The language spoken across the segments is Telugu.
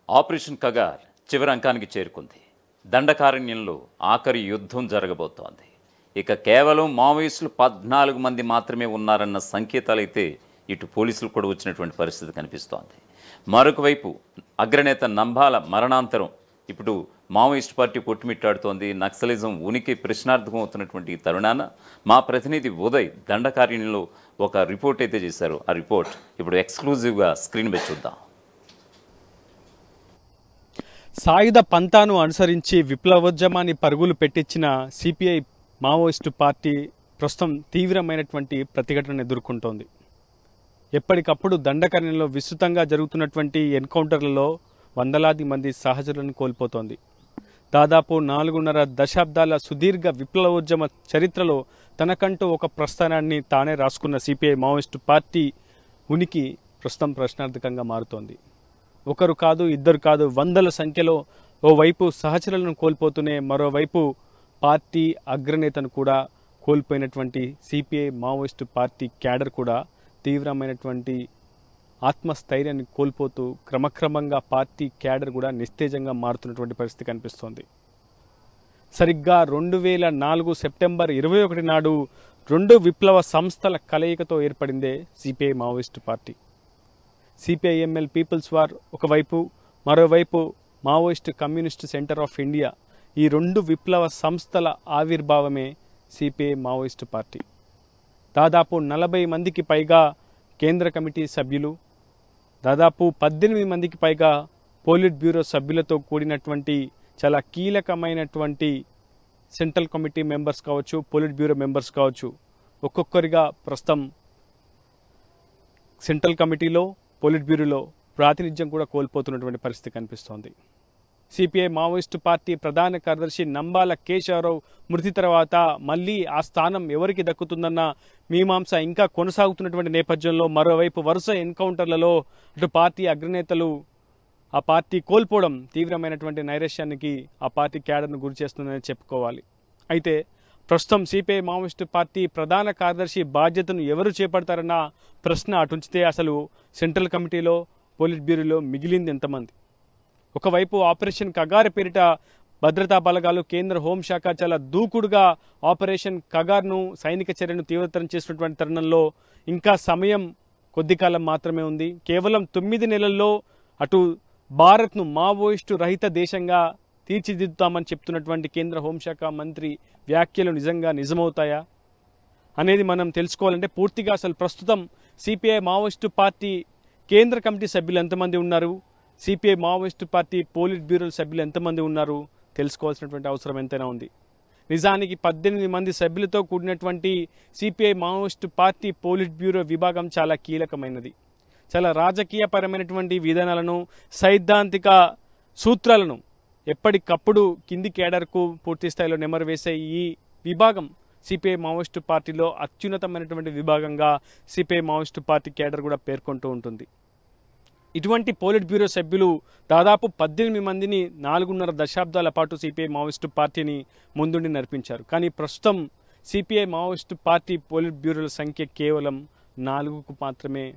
ఆపరేషన్ కగార్ చివరి అంకానికి చేరుకుంది. దండకారణ్యంలో ఆఖరి యుద్ధం జరగబోతోంది. ఇక కేవలం మావోయిస్టులు 14 మంది మాత్రమే ఉన్నారన్న సంకేతాలైతే ఇటు పోలీసులు కూడా వచ్చినటువంటి పరిస్థితి కనిపిస్తోంది. మరొక వైపు అగ్రనేత నంబాల మరణాంతరం ఇప్పుడు మావోయిస్ట్ పార్టీ కొట్టుమిట్టాడుతోంది. నక్సలిజం ఉనికి ప్రశ్నార్థకం అవుతున్నటువంటి ఈ తరుణాన మా ప్రతినిధి ఉదయ్ దండకారణ్యంలో ఒక రిపోర్ట్ అయితే చేశారు. ఆ రిపోర్ట్ ఇప్పుడు ఎక్స్క్లూజివ్గా స్క్రీన్ మీద చూద్దాం. సాయుధ పంతాను అనుసరించి విప్లవోద్యమాన్ని పరుగులు పెట్టించిన సిపిఐ మావోయిస్టు పార్టీ ప్రస్తుతం తీవ్రమైనటువంటి ప్రతిఘటనను ఎదుర్కొంటోంది. ఎప్పటికప్పుడు దండకారణ్యంలో విస్తృతంగా జరుగుతున్నటువంటి ఎన్కౌంటర్లలో వందలాది మంది సహచరులను కోల్పోతోంది. దాదాపు 4.5 దశాబ్దాల సుదీర్ఘ విప్లవోద్యమ చరిత్రలో తనకంటూ ఒక ప్రస్థానాన్ని తానే రాసుకున్న సిపిఐ మావోయిస్టు పార్టీ ఉనికి ప్రస్తుతం ప్రశ్నార్థకంగా మారుతోంది. ఒకరు కాదు, ఇద్దరు కాదు, వందల సంఖ్యలో ఓవైపు సహచరులను కోల్పోతూనే మరోవైపు పార్టీ అగ్రనేతను కూడా కోల్పోయినటువంటి సిపిఐ మావోయిస్టు పార్టీ క్యాడర్ కూడా తీవ్రమైనటువంటి ఆత్మస్థైర్యాన్ని కోల్పోతూ క్రమక్రమంగా పార్టీ క్యాడర్ కూడా నిస్తేజంగా మారుతున్నటువంటి పరిస్థితి కనిపిస్తోంది. సరిగ్గా 2004 సెప్టెంబర్ 21 నాడు 2 విప్లవ సంస్థల కలయికతో ఏర్పడిందే CPI Maoist party. CPIML People's War ఒకవైపు, మరోవైపు Maoist Communist Centre of India, ఈ 2 విప్లవ సంస్థల ఆవిర్భావమే సిపిఐ మావోయిస్టు పార్టీ. దాదాపు 40 మందికి పైగా కేంద్ర కమిటీ సభ్యులు, దాదాపు 18 మందికి పైగా పోలిట్ బ్యూరో సభ్యులతో కూడినటువంటి చాలా కీలకమైనటువంటి సెంట్రల్ కమిటీ మెంబర్స్ కావచ్చు, పోలిట్ బ్యూరో మెంబర్స్ కావచ్చు, ఒక్కొక్కరిగా ప్రస్తుతం సెంట్రల్ కమిటీలో, పోలిట్ బ్యూరోలో ప్రాతినిధ్యం కూడా కోల్పోతున్నటువంటి పరిస్థితి కనిపిస్తోంది. సిపిఐ మావోయిస్టు పార్టీ ప్రధాన కార్యదర్శి నంబాల కేశవరావు మృతి తర్వాత మళ్ళీ ఆ స్థానం ఎవరికి దక్కుతుందన్న మీమాంస ఇంకా కొనసాగుతున్నటువంటి నేపథ్యంలో మరోవైపు వరుస ఎన్కౌంటర్లలో అటు పార్టీ అగ్రనేతలు ఆ పార్టీ కోల్పోవడం తీవ్రమైనటువంటి నైరాశ్యానికి ఆ పార్టీ క్యాడర్ను గురి చేస్తుందని చెప్పుకోవాలి. అయితే ప్రస్తుతం సిపిఐ మావోయిస్టు పార్టీ ప్రధాన కార్యదర్శి బాధ్యతను ఎవరు చేపడతారన్న ప్రశ్న అటుంచితే అసలు సెంట్రల్ కమిటీలో, పోలిట్ బ్యూరోలో మిగిలింది ఎంతమంది? ఒకవైపు ఆపరేషన్ కగార్ పేరిట భద్రతా బలగాలు, కేంద్ర హోంశాఖ చాలా దూకుడుగా ఆపరేషన్ కగార్ను, సైనిక చర్యను తీవ్రతరం చేసినటువంటి తరుణంలో ఇంకా సమయం కొద్ది కాలం మాత్రమే ఉంది. కేవలం 9 నెలల్లో అటు భారత్ను మావోయిస్టు రహిత దేశంగా తీర్చిదిద్దుతామని చెప్తున్నటువంటి కేంద్ర హోంశాఖ మంత్రి వ్యాఖ్యలు నిజంగా నిజమవుతాయా అనేది మనం తెలుసుకోవాలంటే పూర్తిగా అసలు ప్రస్తుతం సిపిఐ మావోయిస్టు పార్టీ కేంద్ర కమిటీ సభ్యులు ఎంతమంది ఉన్నారు, CPI Maoist party polit bureau సభ్యులు ఎంతమంది ఉన్నారు తెలుసుకోవాల్సినటువంటి అవసరం ఎంతైనా ఉంది. నిజానికి 18 మంది సభ్యులతో కూడినటువంటి CPI Maoist party polit bureau విభాగం చాలా కీలకమైనది. చాలా రాజకీయపరమైనటువంటి విధానాలను, సైద్ధాంతిక సూత్రాలను ఎప్పటికప్పుడు కింది కేడర్కు పూర్తి స్థాయిలో నెమరు వేసే ఈ విభాగం సిపిఐ మావోయిస్టు పార్టీలో అత్యున్నతమైనటువంటి విభాగంగా సిపిఐ మావోయిస్టు పార్టీ కేడర్ కూడా పేర్కొంటూ ఉంటుంది. ఇటువంటి పోలిట్ బ్యూరో సభ్యులు దాదాపు 18 మందిని 4.5 దశాబ్దాల పాటు సిపిఐ మావోయిస్టు పార్టీని ముందుండి నడిపించారు. కానీ ప్రస్తుతం సిపిఐ మావోయిస్టు పార్టీ పోలిట్ బ్యూరోల సంఖ్య కేవలం 4కు మాత్రమే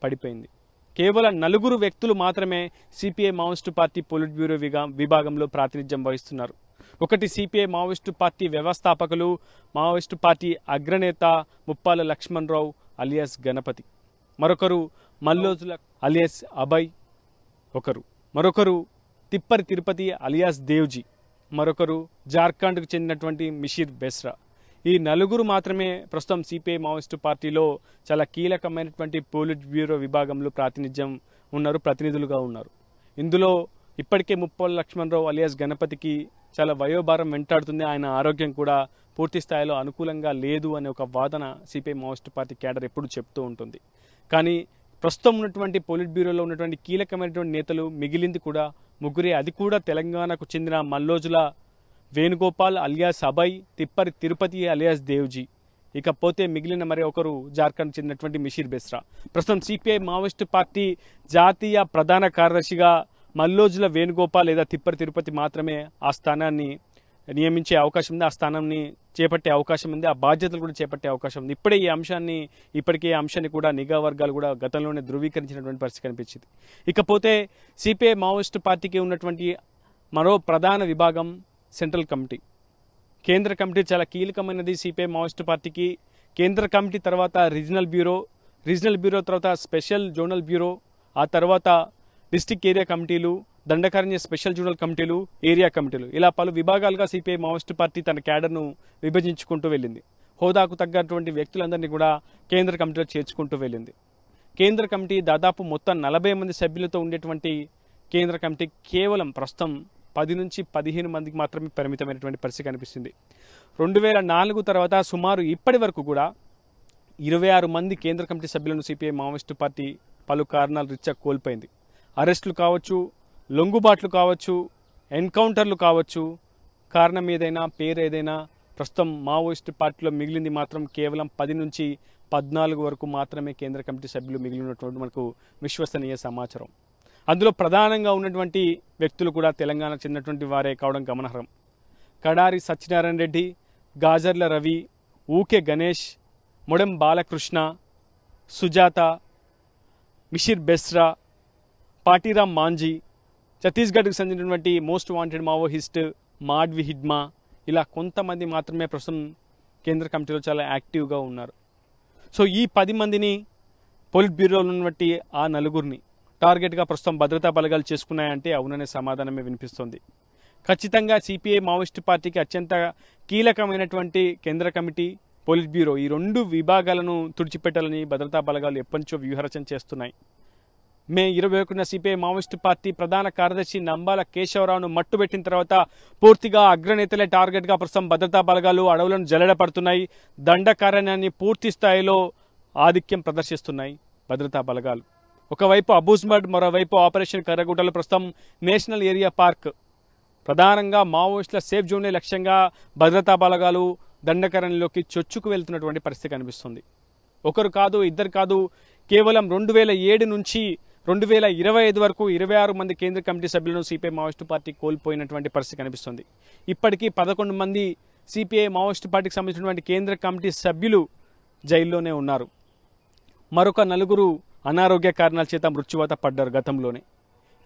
పడిపోయింది. కేవలం 4 వ్యక్తులు మాత్రమే CPI Maoist party polit bureau విభాగంలో ప్రాతినిధ్యం వహిస్తున్నారు. ఒకటి సిపిఐ మావోయిస్టు పార్టీ వ్యవస్థాపకులు, మావోయిస్టు పార్టీ అగ్రనేత ముప్పాల లక్ష్మణరావు అలియాస్ గణపతి, మరొకరు మల్లోజుల అలియాస్ అభయ్ ఒకరు, మరొకరు తిప్పరి తిరుపతి అలియాస్ దేవ్జీ, మరొకరు జార్ఖండ్కు చెందినటువంటి మిషిర్ బెస్రా. ఈ 4 మాత్రమే ప్రస్తుతం సిపిఐ మావోయిస్టు పార్టీలో చాలా కీలకమైనటువంటి పోలిట్ బ్యూరో విభాగంలో ప్రతినిధులుగా ఉన్నారు. ఇందులో ఇప్పటికే ముప్పాల లక్ష్మణరావు అలియాస్ గణపతికి చాలా వయోభారం వెంటాడుతుంది. ఆయన ఆరోగ్యం కూడా పూర్తి స్థాయిలో అనుకూలంగా లేదు అనే ఒక వాదన సిపిఐ మావోయిస్టు పార్టీ క్యాడర్ ఎప్పుడు చెప్తూ ఉంటుంది. కానీ ప్రస్తుతం ఉన్నటువంటి పోలిట్ బ్యూరోలో ఉన్నటువంటి కీలకమైనటువంటి నేతలు మిగిలింది కూడా 3, అది కూడా తెలంగాణకు చెందిన మల్లోజుల వేణుగోపాల్ అలియాస్ అభయ్, తిప్పరి తిరుపతి అలియాస్ దేవ్జీ, ఇకపోతే మిగిలిన మరి ఒకరు జార్ఖండ్ చెందినటువంటి మిషిర్ బెస్రా. ప్రస్తుతం సిపిఐ మావోయిస్టు పార్టీ జాతీయ ప్రధాన కార్యదర్శిగా మల్లోజుల వేణుగోపాల్ లేదా తిప్పరి తిరుపతి మాత్రమే ఆ స్థానాన్ని నియమించే అవకాశం ఉంది. ఆ స్థానాన్ని చేపట్టే అవకాశం ఉంది, ఆ బాధ్యతలు కూడా చేపట్టే అవకాశం ఉంది. ఇప్పటికే ఈ అంశాన్ని కూడా నిఘా వర్గాలు కూడా గతంలోనే ధృవీకరించినటువంటి పరిస్థితి కనిపించింది. ఇకపోతే సిపిఐ మావోయిస్టు పార్టీకి ఉన్నటువంటి మరో ప్రధాన విభాగం సెంట్రల్ కమిటీ. కేంద్ర కమిటీ చాలా కీలకమైనది సిపిఐ మావోయిస్టు పార్టీకి. కేంద్ర కమిటీ తర్వాత రీజనల్ బ్యూరో తర్వాత స్పెషల్ జోనల్ బ్యూరో, ఆ తర్వాత డిస్ట్రిక్ట్ ఏరియా కమిటీలు, దండకారణ్య స్పెషల్ జోనల్ కమిటీలు, ఏరియా కమిటీలు, ఇలా పలు విభాగాలుగా సిపిఐ మావోయిస్టు పార్టీ తన క్యాడర్ను విభజించుకుంటూ వెళ్ళింది. హోదాకు తగ్గటువంటి వ్యక్తులందరినీ కూడా కేంద్ర కమిటీలో చేర్చుకుంటూ వెళ్ళింది. కేంద్ర కమిటీ దాదాపు మొత్తం 40 మంది సభ్యులతో ఉండేటువంటి కేంద్ర కమిటీ కేవలం ప్రస్తుతం 10 నుంచి 15 మందికి మాత్రమే పరిమితమైనటువంటి పరిస్థితి కనిపిస్తుంది. 2004 తర్వాత సుమారు ఇప్పటి వరకు కూడా 26 మంది కేంద్ర కమిటీ సభ్యులను సిపిఐ మావోయిస్టు పార్టీ పలు కారణాల రీత్యా కోల్పోయింది. అరెస్టులు కావచ్చు, లొంగుబాట్లు కావచ్చు, ఎన్కౌంటర్లు కావచ్చు, కారణం ఏదైనా పేరు ఏదైనా ప్రస్తుతం మావోయిస్టు పార్టీలో మిగిలింది మాత్రం కేవలం 10 నుంచి 14 వరకు మాత్రమే కేంద్ర కమిటీ సభ్యులు మిగిలినటువంటి మనకు విశ్వసనీయ సమాచారం. అందులో ప్రధానంగా ఉన్నటువంటి వ్యక్తులు కూడా తెలంగాణకు చెందినటువంటి వారే కావడం గమనార్హం. కడారి సత్యనారాయణ రెడ్డి, గాజర్ల రవి, ఊకే గణేష్, మొడెం బాలకృష్ణ, సుజాత, మిషిర్ బెస్రా, పాటీరామ్ మాంజీ, ఛత్తీస్గఢ్కి చెందినటువంటి మోస్ట్ వాంటెడ్ మావోయిస్ట్ మాడ్వి హిడ్మా, ఇలా కొంతమంది మాత్రమే ప్రస్తుతం కేంద్ర కమిటీలో చాలా యాక్టివ్గా ఉన్నారు. సో ఈ 10 మందిని పోలిట్ బ్యూరోలో ఉన్నటువంటి ఆ నలుగురిని టార్గెట్గా ప్రస్తుతం భద్రతా బలగాలు చేసుకున్నాయంటే అవుననే సమాధానమే వినిపిస్తోంది. ఖచ్చితంగా సిపిఐ మావోయిస్టు పార్టీకి అత్యంత కీలకమైనటువంటి కేంద్ర కమిటీ, పోలిట్ బ్యూరో, ఈ 2 విభాగాలను తుడిచిపెట్టాలని భద్రతా బలగాలు ఎప్పటినుంచో వ్యూహరచన చేస్తున్నాయి. మే 21న సిపిఐ మావోయిస్టు పార్టీ ప్రధాన కార్యదర్శి నంబాల కేశవరావును మట్టుబెట్టిన తర్వాత పూర్తిగా అగ్రనేతలే టార్గెట్గా ప్రస్తుతం భద్రతా బలగాలు అడవులను జల్లెడపడుతున్నాయి. దండకారణ్యాన్ని పూర్తి స్థాయిలో ఆధిక్యం ప్రదర్శిస్తున్నాయి భద్రతా బలగాలు. ఒకవైపు అబూజ్మడ్, మరోవైపు ఆపరేషన్ కర్రగుట్టలు ప్రస్తుతం నేషనల్ ఏరియా పార్క్ ప్రధానంగా మావోయిస్టుల సేఫ్ జోన్లే లక్ష్యంగా భద్రతా బలగాలు దండకారణ్యంలోకి చొచ్చుకు వెళ్తున్నటువంటి పరిస్థితి కనిపిస్తుంది. ఒకరు కాదు, ఇద్దరు కాదు, కేవలం 2007 నుంచి 2025 వరకు 26 మంది కేంద్ర కమిటీ సభ్యులను సిపిఐ మావోయిస్టు పార్టీ కోల్పోయినటువంటి పరిస్థితి కనిపిస్తుంది. ఇప్పటికీ 11 మంది సిపిఐ మావోయిస్టు పార్టీకి సంబంధించినటువంటి కేంద్ర కమిటీ సభ్యులు జైల్లోనే ఉన్నారు. మరొక 4 అనారోగ్య కారణాల చేత మృత్యువాత పడ్డారు గతంలోనే.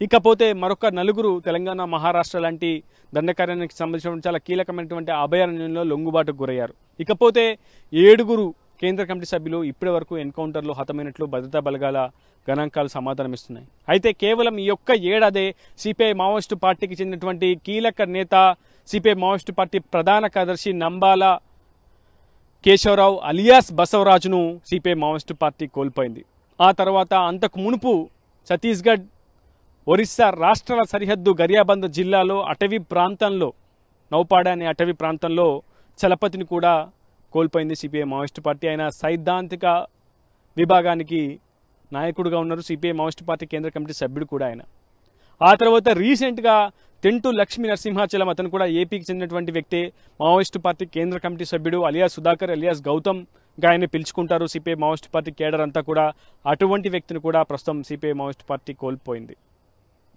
ఇకపోతే మరొక 4 తెలంగాణ, మహారాష్ట్ర లాంటి దండకారణ్యానికి సంబంధించిన చాలా కీలకమైనటువంటి అభయారణ్యంలో లొంగుబాటుకు గురయ్యారు. ఇకపోతే 7 కేంద్ర కమిటీ సభ్యులు ఇప్పటి వరకు ఎన్కౌంటర్లో హతమైనట్లు భద్రతా బలగాల గణాంకాలు సమాధానమిస్తున్నాయి. అయితే కేవలం ఈ ఒక్క ఏడాదే సిపిఐ మావోయిస్టు పార్టీకి చెందినటువంటి కీలక నేత, సిపిఐ మావోయిస్టు పార్టీ ప్రధాన కార్యదర్శి నంబాల కేశవరావు అలియాస్ బసవరాజును సిపిఐ మావోయిస్టు పార్టీ కోల్పోయింది. ఆ తర్వాత అంతకు మునుపు ఛత్తీస్గఢ్, ఒరిస్సా రాష్ట్రాల సరిహద్దు గరియాబంద్ జిల్లాలో అటవీ ప్రాంతంలో, నౌపాడ అనే అటవీ ప్రాంతంలో చలపతిని కూడా కోల్పోయింది సిపిఐ మావోయిస్టు పార్టీ. ఆయన సైద్ధాంతిక విభాగానికి నాయకుడిగా ఉన్నారు, సిపిఐ మావోయిస్టు పార్టీ కేంద్ర కమిటీ సభ్యుడు కూడా ఆయన. ఆ తర్వాత రీసెంట్గా తెంటు లక్ష్మీ నరసింహాచలం, అతను కూడా ఏపీకి చెందినటువంటి వ్యక్తే, మావోయిస్టు పార్టీ కేంద్ర కమిటీ సభ్యుడు, అలియాస్ సుధాకర్, అలియాస్ గౌతమ్గా ఆయన పిలుచుకుంటారు సిపిఐ మావోయిస్టు పార్టీ కేడర్ అంతా కూడా. అటువంటి వ్యక్తిని కూడా ప్రస్తుతం సిపిఐ మావోయిస్టు పార్టీ కోల్పోయింది.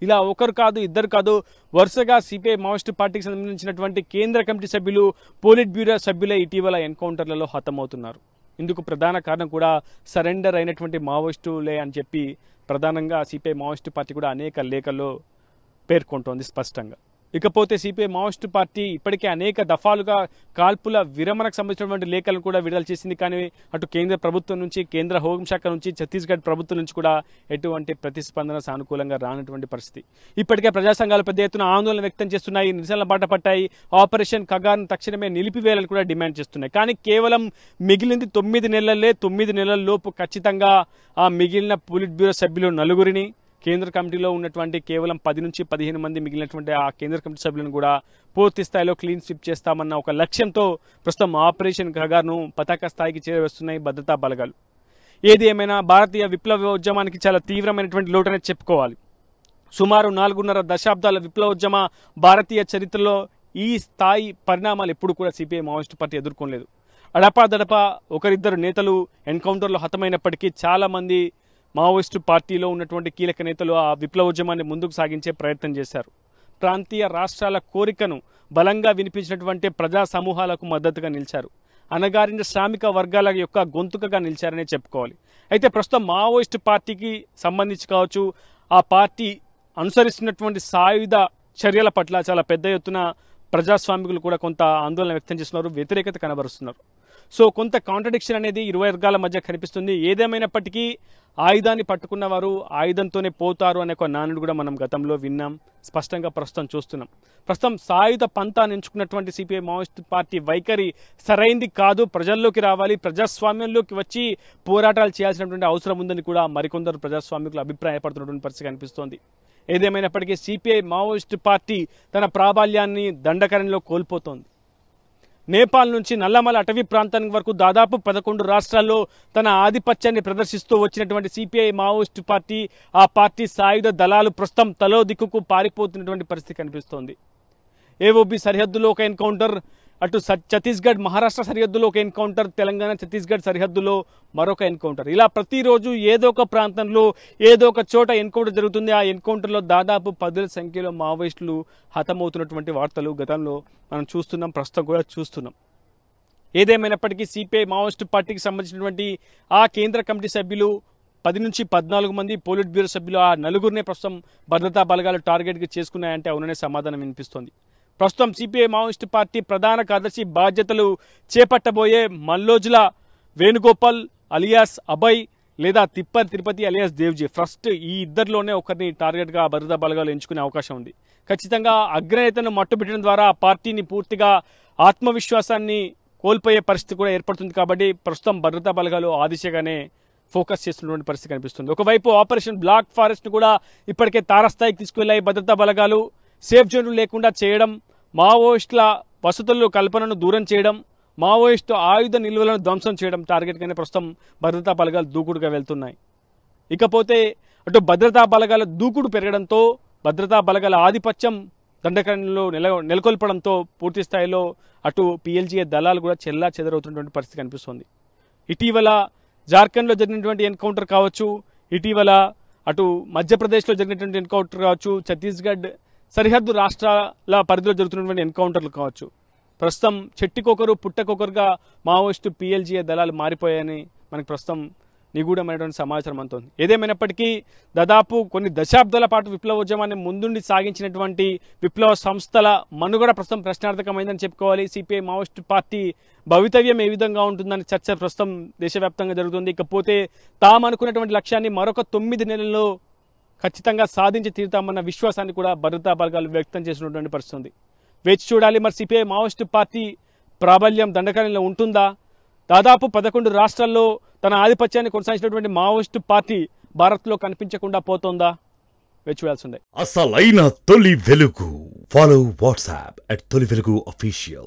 ఇలా ఒకరు కాదు, ఇద్దరు కాదు, వరుసగా సిపిఐ మావోయిస్టు పార్టీకి సంబంధించినటువంటి కేంద్ర కమిటీ సభ్యులు, పోలిట్ బ్యూరో సభ్యులే ఇటీవల ఎన్కౌంటర్లలో హతమవుతున్నారు. ఇందుకు ప్రధాన కారణం కూడా సరెండర్ అయినటువంటి మావోయిస్టులే అని చెప్పి ప్రధానంగా సిపిఐ మావోయిస్టు పార్టీ కూడా అనేక లేఖల్లో పేర్కొంటోంది స్పష్టంగా. ఇకపోతే సిపిఐ మావోయిస్టు పార్టీ ఇప్పటికే అనేక దఫాలుగా కాల్పుల విరమణకు సంబంధించినటువంటి లేఖలను కూడా విడుదల చేసింది. కానీ అటు కేంద్ర ప్రభుత్వం నుంచి, కేంద్ర హోంశాఖ నుంచి, ఛత్తీస్గఢ్ ప్రభుత్వం నుంచి కూడా ఎటువంటి ప్రతిస్పందన సానుకూలంగా రానటువంటి పరిస్థితి. ఇప్పటికే ప్రజా సంఘాలు పెద్ద ఎత్తున ఆందోళన వ్యక్తం చేస్తున్నాయి, నిరసనల బాట పట్టాయి, ఆపరేషన్ కగార్ను తక్షణమే నిలిపివేయాలని కూడా డిమాండ్ చేస్తున్నాయి. కానీ కేవలం మిగిలింది 9 నెలలే. 9 నెలల లోపు ఖచ్చితంగా ఆ మిగిలిన పోలిట్ బ్యూరో సభ్యులు 4 కేంద్ర కమిటీలో ఉన్నటువంటి కేవలం 10 నుంచి 15 మంది మిగిలినటువంటి ఆ కేంద్ర కమిటీ సభ్యులను కూడా పూర్తి స్థాయిలో క్లీన్ స్వీప్ చేస్తామన్న ఒక లక్ష్యంతో ప్రస్తుతం ఆపరేషన్ కగార్ను పతాక స్థాయికి చేరవేస్తున్నాయి భద్రతా బలగాలు. ఏది ఏమైనా భారతీయ విప్లవోద్యమానికి చాలా తీవ్రమైనటువంటి లోటనే చెప్పుకోవాలి. సుమారు 4.5 దశాబ్దాల విప్లవోద్యమ భారతీయ చరిత్రలో ఈ స్థాయి పరిణామాలు ఎప్పుడు కూడా సిపిఐ మావోయిస్టు పార్టీ ఎదుర్కొనలేదు. అడపాదడపా ఒకరిద్దరు నేతలు ఎన్కౌంటర్లో హతమైనప్పటికీ చాలామంది మావోయిస్టు పార్టీలో ఉన్నటువంటి కీలక నేతలు ఆ విప్లవోద్యమాన్ని ముందుకు సాగించే ప్రయత్నం చేశారు. ప్రాంతీయ రాష్ట్రాల కోరికను బలంగా వినిపించినటువంటి ప్రజా సమూహాలకు మద్దతుగా నిలిచారు. అణగారిన శ్రామిక వర్గాల యొక్క గొంతుకగా నిలిచారనే చెప్పుకోవాలి. అయితే ప్రస్తుతం మావోయిస్టు పార్టీకి సంబంధించి కావచ్చు, ఆ పార్టీ అనుసరిస్తున్నటువంటి సాయుధ చర్యల పట్ల చాలా పెద్ద ఎత్తున ప్రజాస్వామికులు కూడా కొంత ఆందోళన వ్యక్తం చేస్తున్నారు, వ్యతిరేకత కనబరుస్తున్నారు. సో కొంత కాంట్రడిక్షన్ అనేది ఇరు వర్గాల మధ్య కనిపిస్తుంది. ఏదేమైనప్పటికీ ఆయుధాన్ని పట్టుకున్న వారు ఆయుధంతోనే పోతారు అనే ఒక నానుడు కూడా మనం గతంలో విన్నాం, స్పష్టంగా ప్రస్తుతం చూస్తున్నాం. ప్రస్తుతం సాయుధ పంతాన్ని ఎంచుకున్నటువంటి సిపిఐ మావోయిస్ట్ పార్టీ వైఖరి సరైంది కాదు, ప్రజల్లోకి రావాలి, ప్రజాస్వామ్యంలోకి వచ్చి పోరాటాలు చేయాల్సినటువంటి అవసరం ఉందని కూడా మరికొందరు ప్రజాస్వామికులు అభిప్రాయపడుతున్నటువంటి పరిస్థితి కనిపిస్తోంది. ఏదేమైనప్పటికీ సిపిఐ మావోయిస్ట్ పార్టీ తన ప్రాబల్యాన్ని దండకరణలో కోల్పోతోంది. నేపాల్ నుంచి నల్లమల అటవీ ప్రాంతానికి వరకు దాదాపు 11 రాష్ట్రాల్లో తన ఆధిపత్యాన్ని ప్రదర్శిస్తూ వచ్చినటువంటి సిపిఐ మావోయిస్టు పార్టీ, ఆ పార్టీ సాయుధ దళాలు ప్రస్తుతం తలో దిక్కుకు పారిపోతున్నటువంటి పరిస్థితి కనిపిస్తోంది. ఏఓబి సరిహద్దులో ఒక ఎన్కౌంటర్, అటు ఛత్తీస్గఢ్ మహారాష్ట్ర సరిహద్దులో ఒక ఎన్కౌంటర్, తెలంగాణ ఛత్తీస్గఢ్ సరిహద్దులో మరొక ఎన్కౌంటర్, ఇలా ప్రతిరోజు ఏదో ఒక ప్రాంతంలో ఏదో ఒక చోట ఎన్కౌంటర్ జరుగుతుంది. ఆ ఎన్కౌంటర్లో దాదాపు 10,000 సంఖ్యలో మావోయిస్టులు హతమవుతున్నటువంటి వార్తలు గతంలో మనం చూస్తున్నాం, ప్రస్తుతం కూడా చూస్తున్నాం. ఏదేమైనప్పటికీ సిపిఐ మావోయిస్టు పార్టీకి సంబంధించినటువంటి ఆ కేంద్ర కమిటీ సభ్యులు 10 నుంచి 14 మంది, పోలిట్ బ్యూరో సభ్యులు, ఆ నలుగురినే ప్రస్తుతం భద్రతా బలగాలు టార్గెట్గా చేసుకున్నాయంటే అవుననే సమాధానం వినిపిస్తోంది. ప్రస్తుతం సిపిఐ మావోయిస్టు పార్టీ ప్రధాన కార్యదర్శి బాధ్యతలు చేపట్టబోయే మల్లోజుల వేణుగోపాల్ అలియాస్ అభయ్ లేదా తిప్పర్ తిరుపతి అలియాస్ దేవ్జీ, ఫస్ట్ ఈ ఇద్దరిలోనే ఒకరిని టార్గెట్గా భద్రతా బలగాలు ఎంచుకునే అవకాశం ఉంది. ఖచ్చితంగా అగ్రనేతను మట్టుబెట్టడం ద్వారా ఆ పార్టీని పూర్తిగా ఆత్మవిశ్వాసాన్ని కోల్పోయే పరిస్థితి కూడా ఏర్పడుతుంది. కాబట్టి ప్రస్తుతం భద్రతా బలగాలు ఆ దిశగానే ఫోకస్ చేస్తున్నటువంటి పరిస్థితి కనిపిస్తుంది. ఒకవైపు ఆపరేషన్ బ్లాక్ ఫారెస్ట్ కూడా ఇప్పటికే తారస్థాయికి తీసుకువెళ్లాయి భద్రతా బలగాలు. సేఫ్ జోన్లు లేకుండా చేయడం, మావోయిస్టుల వసతుల్లో కల్పనను దూరం చేయడం, మావోయిస్టు ఆయుధ నిల్వలను ధ్వంసం చేయడం టార్గెట్గానే ప్రస్తుతం భద్రతా బలగాలు దూకుడుగా వెళ్తున్నాయి. ఇకపోతే అటు భద్రతా బలగాల దూకుడు పెరగడంతో, భద్రతా బలగాల ఆధిపత్యం దండకరణలో నెలకొల్పడంతో పూర్తి స్థాయిలో అటు పిఎల్జీఏ దళాలు కూడా చెల్లా చెదరవుతున్నటువంటి పరిస్థితి కనిపిస్తుంది. ఇటీవల జార్ఖండ్లో జరిగినటువంటి ఎన్కౌంటర్ కావచ్చు, ఇటీవల అటు మధ్యప్రదేశ్లో జరిగినటువంటి ఎన్కౌంటర్ కావచ్చు, ఛత్తీస్గఢ్ సరిహద్దు రాష్ట్రాల పరిధిలో జరుగుతున్నటువంటి ఎన్కౌంటర్లు కావచ్చు, ప్రస్తుతం చెట్టుకొకరు పుట్టకొకరుగా మావోయిస్టు పిఎల్జీఏ దళాలు మారిపోయాయని మనకు ప్రస్తుతం నిగూఢమైనటువంటి సమాచారం అంతోంది. ఏదేమైనప్పటికీ దాదాపు కొన్ని దశాబ్దాల పాటు విప్లవోద్యమాన్ని ముందుండి సాగించినటువంటి విప్లవ సంస్థల మనుగడ ప్రస్తుతం ప్రశ్నార్థకమైందని చెప్పుకోవాలి. సిపిఐ మావోయిస్టు పార్టీ భవితవ్యం ఏ విధంగా ఉంటుందని చర్చ ప్రస్తుతం దేశవ్యాప్తంగా జరుగుతుంది. ఇకపోతే తాము అనుకున్నటువంటి లక్ష్యాన్ని మరొక 9 నెలల్లో ఖచ్చితంగా సాధించి తీరుతామన్న విశ్వాసాన్ని కూడా భద్రతా బలగాలు వ్యక్తం చేసినటువంటి పరిస్థితి ఉంది. వేచి చూడాలి, మరి సిపిఐ మావోయిస్టు పార్టీ ప్రాబల్యం దండకారణ్యంలో ఉంటుందా? దాదాపు 11 రాష్ట్రాల్లో తన ఆధిపత్యాన్ని కొనసాగించినటువంటి మావోయిస్టు పార్టీ భారత్లో కనిపించకుండా పోతోందా? వేచి చూడాల్సిందే. అసలైన తొలి వెలుగు. ఫాలో వాట్సాప్ @తొలి వెలుగు official.